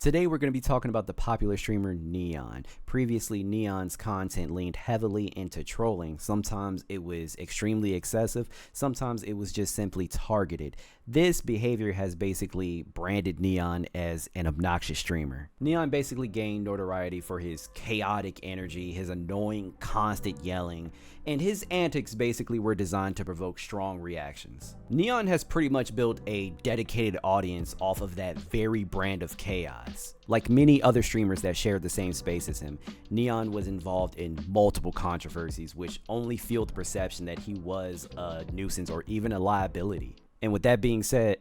Today we're going to be talking about the popular streamer Neon. Previously, Neon's content leaned heavily into trolling. Sometimes it was extremely excessive, sometimes it was just simply targeted. This behavior has basically branded Neon as an obnoxious streamer. Neon basically gained notoriety for his chaotic energy, his annoying constant yelling, and his antics basically were designed to provoke strong reactions. Neon has pretty much built a dedicated audience off of that very brand of chaos. Like many other streamers that shared the same space as him, Neon was involved in multiple controversies which only fueled the perception that he was a nuisance or even a liability. And with that being said,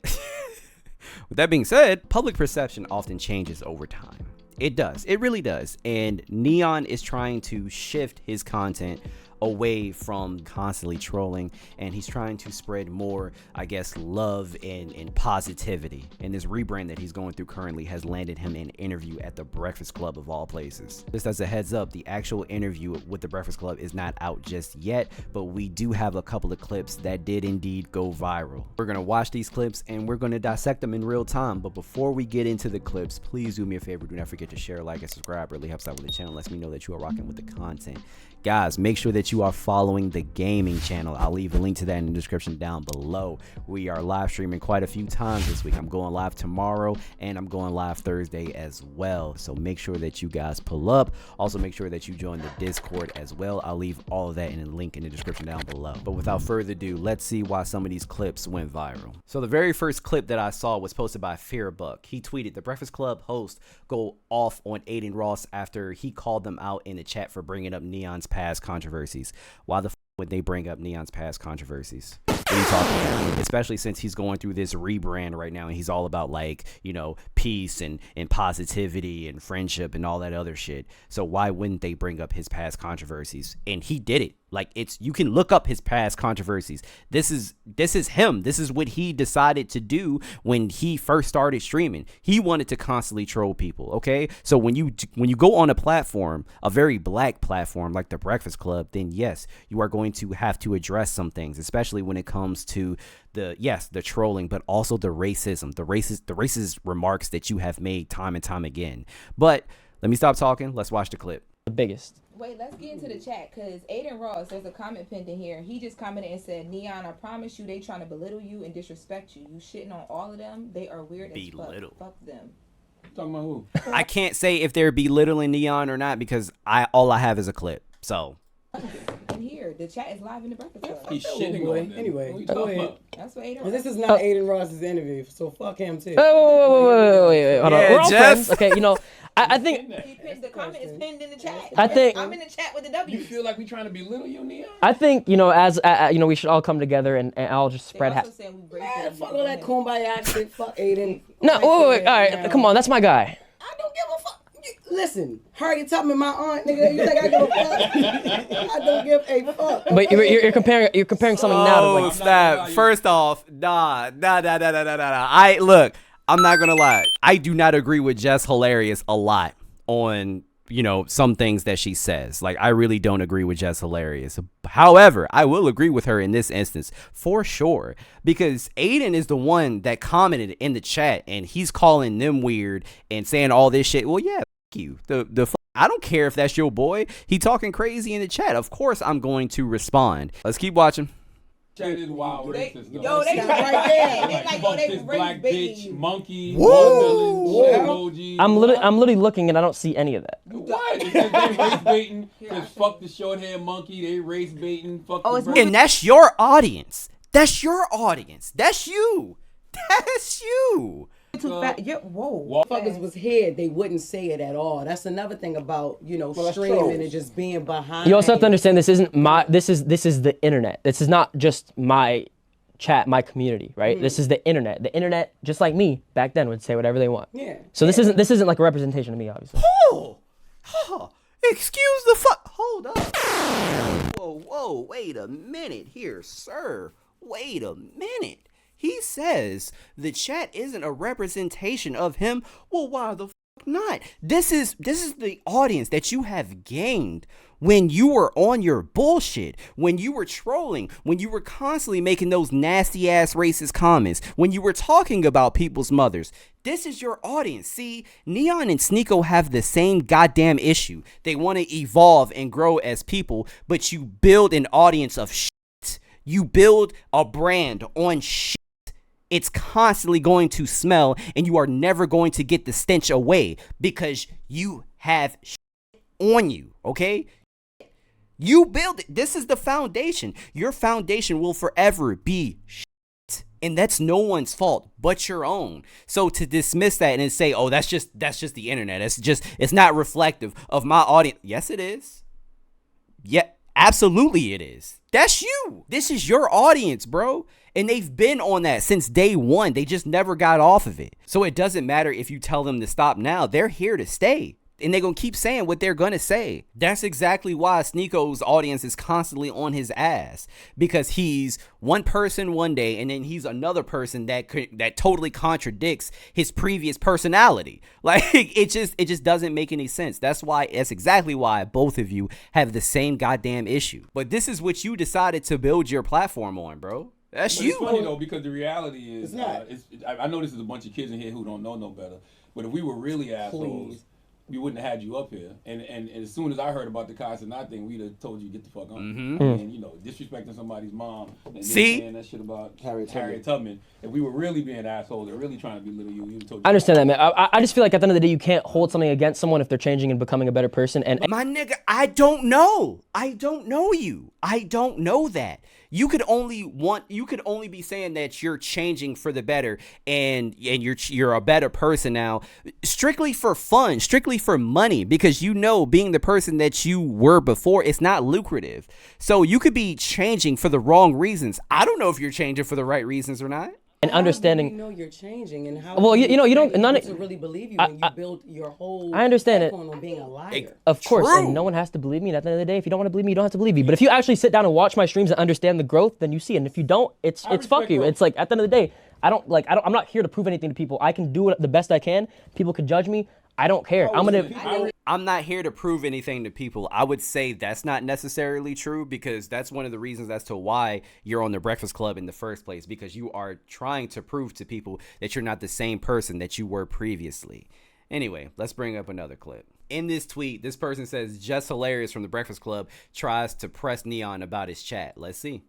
public perception often changes over time. It does. It really does. And Neon is trying to shift his content away from constantly trolling, and he's trying to spread more, I guess, love and positivity. And this rebrand that he's going through currently has landed him an interview at the Breakfast Club of all places. Just as a heads up, the actual interview with the Breakfast Club is not out just yet, but we do have a couple of clips that did indeed go viral. We're gonna watch these clips and we're gonna dissect them in real time. But before we get into the clips, please do me a favor, do not forget to share, like, and subscribe. It really helps out with the channel, lets me know that you are rocking with the content. Guys, make sure that you are following the gaming channel. I'll leave a link to that in the description down below. We are live streaming quite a few times this week. I'm going live tomorrow and I'm going live Thursday as well. So make sure that you guys pull up. Also make sure that you join the Discord as well. I'll leave all of that in a link in the description down below. But without further ado, let's see why some of these clips went viral. So the very first clip that I saw was posted by Fearbuck. He tweeted, "The Breakfast Club host go off on Adin Ross after he called them out in the chat for bringing up Neon's past controversies." Why the f would they bring up Neon's past controversies? What are you talking about? Especially since he's going through this rebrand right now and he's all about, like, you know, peace and positivity and friendship and all that other shit. So why wouldn't they bring up his past controversies? And he did it. Like, you can look up his past controversies. This is him. This is what he decided to do when he first started streaming. He wanted to constantly troll people. Okay, so when you go on a platform, a very black platform like the Breakfast Club, then yes, you are going to have to address some things, especially when it comes to the trolling, but also the racism, the racist remarks that you have made time and time again. But let me stop talking. Let's watch the clip. The biggest. Wait, let's get into the chat, because Adin Ross, there's a comment pinned in here. He just commented and said, "Neon, I promise you they trying to belittle you and disrespect you. You shitting on all of them. They are weird as fuck. Fuck them." Talking about who? I can't say if they're belittling Neon or not because all I have is a clip. So in here, the chat is live in the Breakfast Club. He's shitting on them. Anyway, go ahead. That's what Adin Well, Ross. this is not Adin Ross's interview, so fuck him too. Wait, hold on. Yeah, We're all Jeff. friends. Okay, you know, I think The comment is pinned in the chat. I think- I'm in the chat with the W. You feel like we trying to belittle you, Neon? I think, you know, as you know, we should all come together and I'll just spread. also saying we break Man, it. fuck all that kumbaya shit. Fuck Adin. No, wait, all right, come on, that's my guy. I don't give a fuck. Listen, Harriet Tubman, my aunt, nigga. You think I give a fuck? I don't give a fuck. But you're comparing something now to, oh, like, snap. First off, nah. I'm not gonna lie. I do not agree with Jess Hilarious a lot on, you know, some things that she says. Like, I really don't agree with Jess Hilarious. However, I will agree with her in this instance for sure, because Adin is the one that commented in the chat and he's calling them weird and saying all this shit. Well, yeah, f you. I don't care if that's your boy. He talking crazy in the chat. Of course I'm going to respond. Let's keep watching. Chat is wild racist, though. Yo, they Stop right there. They like, fuck yo, this they black race bitch, baiting. monkey, Whoa. watermelon, shit emoji. I'm literally looking and I don't see any of that. What? It says they race baiting. Says fuck the short hair monkey. They race baiting. Fuck the bird. And that's your audience. That's your audience. That's you. That's you. Too fat. Yeah, whoa. Motherfuckers was here, they wouldn't say it at all. That's another thing about, you know, that's streaming trolls. and just being behind. You also have to understand this is the internet. This is not just my chat, my community, right? This is the internet. The internet, just like me back then, would say whatever they want. Yeah. So this isn't like a representation of me, obviously. Oh, excuse the fuck. Hold up. Whoa, wait a minute here, sir. Wait a minute. He says the chat isn't a representation of him. Well, why the not. This is the audience that you have gained when you were on your bullshit, when you were trolling, when you were constantly making those nasty ass racist comments, when you were talking about people's mothers. This is your audience. See, Neon and Sneako have the same goddamn issue. They want to evolve and grow as people, but you build an audience of shit. You build a brand on shit. It's constantly going to smell, and you are never going to get the stench away because you have shit on you, okay? You build it. This is the foundation. Your foundation will forever be shit, and that's no one's fault but your own. So to dismiss that and say, "Oh, that's just the internet. It's not reflective of my audience." Yes, it is. Yeah, absolutely it is. That's you. This is your audience, bro. And they've been on that since day one. They just never got off of it. So it doesn't matter if you tell them to stop now. They're here to stay. And they're going to keep saying what they're going to say. That's exactly why Sneako's audience is constantly on his ass. Because he's one person one day, and then he's another person that totally contradicts his previous personality. Like, it just doesn't make any sense. That's exactly why both of you have the same goddamn issue. But this is what you decided to build your platform on, bro. That's you. It's funny though, because the reality is, It's not. I know this is a bunch of kids in here who don't know no better, but if we were really assholes, we wouldn't have had you up here. And as soon as I heard about the Toxicity thing, we'd have told you get the fuck on. And disrespecting somebody's mom and then saying that shit about Harriet Tubman. If we were really being assholes and really trying to belittle you, we would have told you. I understand that, man. I just feel like at the end of the day, you can't hold something against someone if they're changing and becoming a better person. And my nigga, I don't know. I don't know you. I don't know that. You could only be saying that you're changing for the better and you're a better person now, strictly for fun, strictly for money, because being the person that you were before, it's not lucrative. So you could be changing for the wrong reasons. I don't know if you're changing for the right reasons or not. And understanding, you know you're changing, and how you don't to really believe you when you build your whole I understand it on being a liar. Of course, True. and no one has to believe me. And at the end of the day, if you don't want to believe me, you don't have to believe me. But if you actually sit down and watch my streams and understand the growth, then you see it. And if you don't, it's fuck you. growth. It's like at the end of the day, I'm not here to prove anything to people. I can do it the best I can. People can judge me. I don't care. I'm not here to prove anything to people. I would say that's not necessarily true, because that's one of the reasons as to why you're on the Breakfast Club in the first place, because you are trying to prove to people that you're not the same person that you were previously. Anyway, let's bring up another clip. In this tweet, this person says, "Just hilarious from the Breakfast Club tries to press Neon about his chat." Let's see.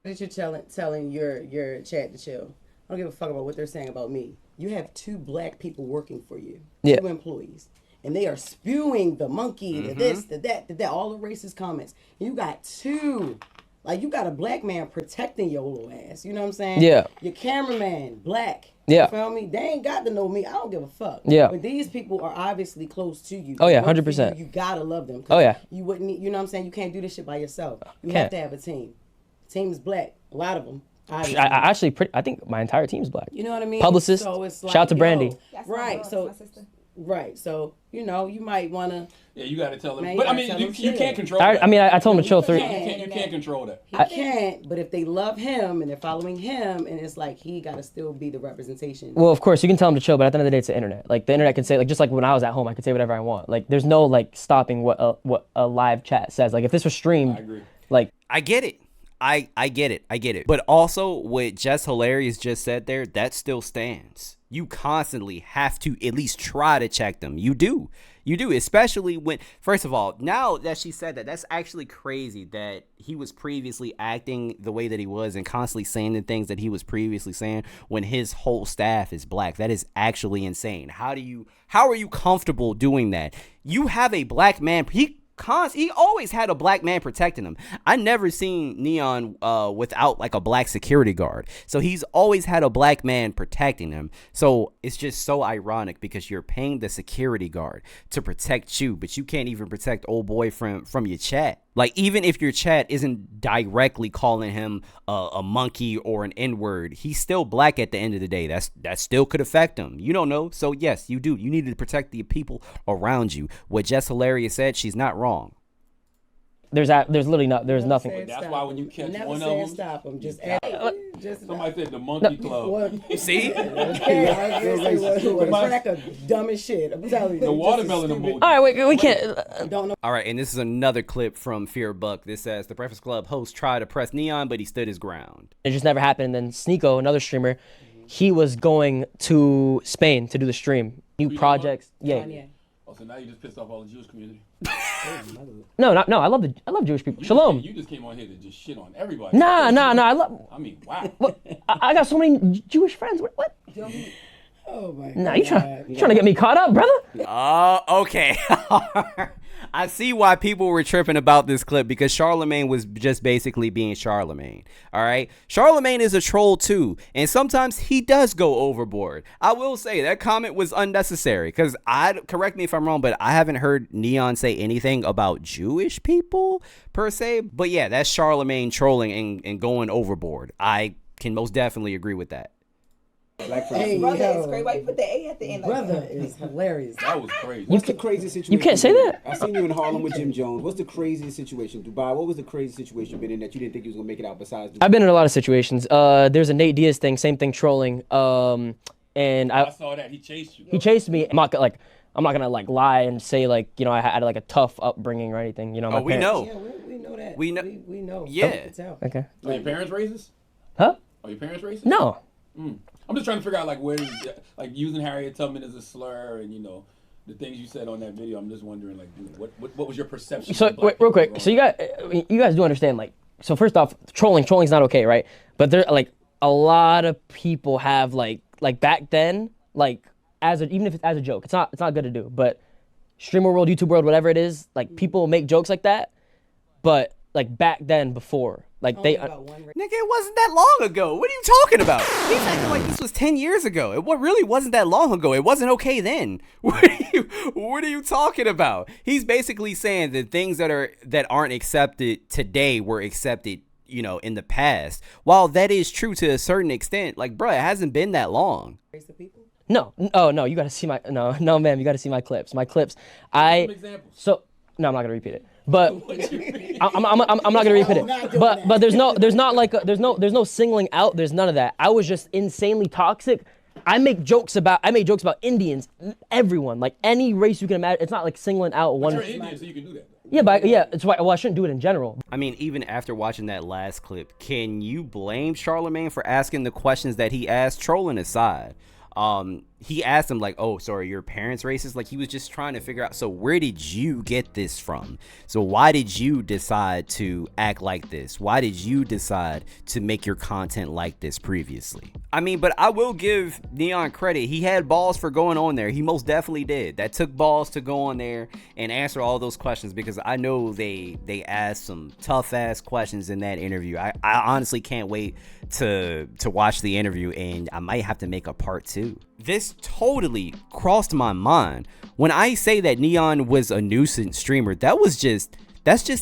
That you're telling your chat to chill. I don't give a fuck about what they're saying about me. You have 2 black people working for you, 2 employees, and they are spewing the monkey, the this, the that, all the racist comments. And you got 2, like you got a black man protecting your little ass. You know what I'm saying? Yeah. Your cameraman, black. Yeah. You feel me? They ain't got to know me. I don't give a fuck. Yeah. But these people are obviously close to you. Oh yeah, They work for 100%. You gotta love them. Oh yeah. You wouldn't. You know what I'm saying? You can't do this shit by yourself. You Can't. have to have a team. Team is black. A lot of them. I think my entire team's black. You know what I mean? Publicist. So it's like, Shout out to Brandy. That's my Right. girl, So that's my sister. right. So you might wanna. Yeah, you got to tell them. Man, But I you mean, gotta tell them you shit. can't control that. I told him to chill 3. You can't control that. He can't. But if they love him and they're following him, and it's like he gotta still be the representation. Well, of course, you can tell them to chill, but at the end of the day, it's the internet. Like, the internet can say, like, just like when I was at home, I could say whatever I want. Like, there's no, like, stopping what a live chat says. Like, if this was streamed, I agree. like... I get it. I get it. But also what Just Hilarious just said there, that still stands. You constantly have to at least try to check them. You do, especially when, first of all, now that she said that, that's actually crazy that he was previously acting the way that he was and constantly saying the things that he was previously saying when his whole staff is black. That is actually insane. How are you comfortable doing that? You have a black man, he always had a black man protecting him. I never seen Neon without like a black security guard. So he's always had a black man protecting him. So it's just so ironic because you're paying the security guard to protect you, but you can't even protect old boy from your chat. Like, even if your chat isn't directly calling him a monkey or an N-word, he's still black at the end of the day. That still could affect him. You don't know. So yes, you do. You need to protect the people around you. What Jess Hilarious said, she's not wrong. there's literally there's nothing. But that's why when you catch Never one of said them, stop them. Just somebody said the monkey club. See? Cracker, dumb as shit. I'm telling you. The watermelon emoji. All right, we can't. Don't know. All right, and this is another clip from Fear Buck. This says the Breakfast Club host tried to press Neon, but he stood his ground. It just never happened. And then Sneako, another streamer, he was going to Spain to do the stream. New projects. Yeah. Oh, so now you just pissed off all the Jewish community. No. I love Jewish people. Shalom. You just came on here to just shit on everybody. Nah. I mean, wow. I got so many Jewish friends. What? Oh my God. Nah, you trying to get me caught up, brother? Oh, okay. I see why people were tripping about this clip, because Charlemagne was just basically being Charlemagne. All right. Charlemagne is a troll too, and sometimes he does go overboard. I will say that comment was unnecessary, because correct me if I'm wrong, but I haven't heard Neon say anything about Jewish people per se. But yeah, that's Charlemagne trolling and going overboard. I can most definitely agree with that. Hey, brother is crazy. Why you put the A at the end? Brother is hilarious. That was crazy. What's the craziest situation? You can't say that. I seen you in Harlem with Jim Jones. What's the craziest situation? Dubai, what was the craziest situation you've been in that you didn't think you was going to make it out besides Dubai? I've been in a lot of situations. There's a Nate Diaz thing, same thing, trolling. And I saw that. He chased you. He chased me. I'm not gonna like lie and say like, you know, I had like a tough upbringing or anything. You know, my we parents. know. Yeah, we know that. We know. We know. Yeah. Okay. Are your parents racist? Huh? Are your parents racist? No. I'm just trying to figure out like like using Harriet Tubman as a slur, and you know the things you said on that video. I'm just wondering like what was your perception? So wait, real quick. So you guys do understand, like, so first off, trolling's not okay, right? But there like a lot of people have like back then, like even if it's as a joke, it's not good to do. But streamer world, YouTube world, whatever it is, like people make jokes like that. But like back then, before, like Nigga, it wasn't that long ago. What are you talking about? He's acting like this was 10 years ago. It really wasn't that long ago. It wasn't okay then. What are you talking about? He's basically saying that things that aren't accepted today were accepted, you know, in the past. While that is true to a certain extent, like, bro, it hasn't been that long. No. Oh no, you gotta see my no, ma'am. You gotta see my clips. No, I'm not gonna repeat it. But I'm not gonna repeat it. But there's no singling out. There's none of that. I was just insanely toxic. I make jokes about Indians, everyone, like any race you can imagine. It's not like singling out one. You're Indian, so you can do that. Yeah, but yeah, it's why. Well, I shouldn't do it in general. I mean, even after watching that last clip, can you blame Charlemagne for asking the questions that he asked? Trolling aside, he asked him like, oh, so are your parents racist? Like, he was just trying to figure out, so where did you get this from? So why did you decide to act like this? Why did you decide to make your content like this previously? I mean, but I will give Neon credit. He had balls for going on there. He most definitely did. That took balls to go on there and answer all those questions, because I know they asked some tough ass questions in that interview. I honestly can't wait to watch the interview, and I might have to make a part 2. This totally crossed my mind. When I say that Neon was a nuisance streamer, that's just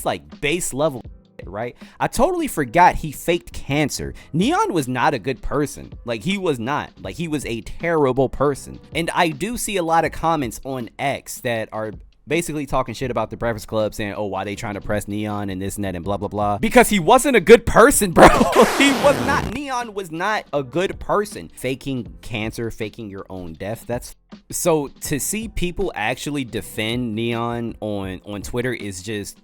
like base level, right? I totally forgot he faked cancer. Neon was not a good person. Like, he was not. Like, he was a terrible person. And I do see a lot of comments on X that are basically talking shit about the Breakfast Club, saying, oh, why they trying to press Neon and this and that and blah, blah, blah. Because he wasn't a good person, bro. He was not. Neon was not a good person. Faking cancer, faking your own death, that's... So to see people actually defend Neon on Twitter is just...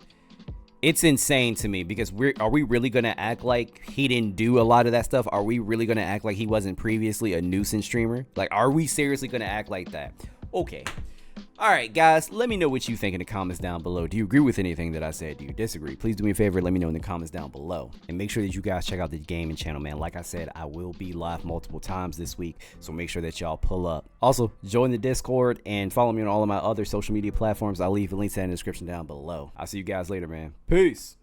It's insane to me, because are we really going to act like he didn't do a lot of that stuff? Are we really going to act like he wasn't previously a nuisance streamer? Like, are we seriously going to act like that? Okay. All right, guys, let me know what you think in the comments down below. Do you agree with anything that I said? Do you disagree? Please do me a favor. Let me know in the comments down below. And make sure that you guys check out the gaming channel, man. Like I said, I will be live multiple times this week, so make sure that y'all pull up. Also, join the Discord and follow me on all of my other social media platforms. I'll leave the links in the description down below. I'll see you guys later, man. Peace.